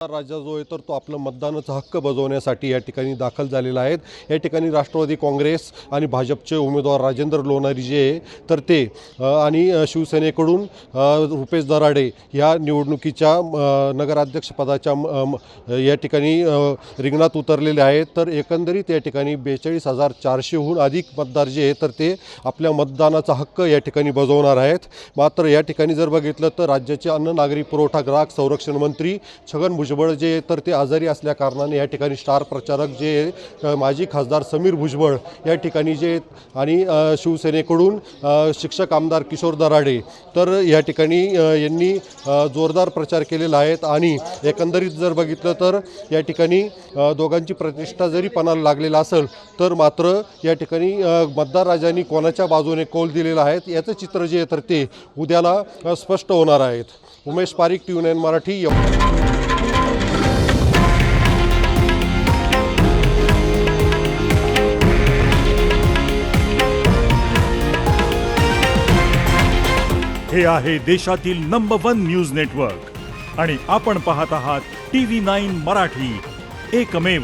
राजा जो आहे तर तो आपलं मतदानाचा हक्क बजावण्यासाठी या ठिकाणी दाखल झालेला आहे। या ठिकाणी राष्ट्रवादी काँग्रेस आणि भाजपचे उमेदवार राजेंद्र लोणारी जे तर ते आणि शिवसेनेकडून रुपेश दराडे या निवडणुकीच्या नगराध्यक्षपदाच्या या ठिकाणी रिंगणात उतरलेले आहेत। तर एकंदरीत या ठिकाणी 42,400हून अधिक मतदार जे आहे तर ते आपल्या मतदानाचा हक्क या ठिकाणी बजावणार आहेत। मात्र या ठिकाणी जर बघितलं तर राज्याचे अन्न नागरी पुरवठा ग्राहक संरक्षण मंत्री छगन भुजबळ जे तर ते आजारी असल्या कारणाने या ठिकाणी स्टार प्रचारक जे माजी खासदार समीर भुजबळ या ठिकाणी जे आणि शिवसेनेकडून शिक्षक आमदार किशोर दराडे तर या ठिकाणी यांनी जोरदार प्रचार केलेला आहे। आणि एकंदरीत जर बघितलं तर या ठिकाणी दोघांची प्रतिष्ठा जरी पणाला लागलेला असेल तर मात्र या ठिकाणी मतदार राजांनी कोणाच्या बाजूने कौल दिलेला आहे याचं चित्र जे तर ते उद्याला स्पष्ट होणार आहेत। उमेश पारिक, TV9 मराठी। हे आहे देशातील नंबर 1 न्यूज नेटवर्क आणि आपण पाहत आहात TV9 मराठी, एकमेव।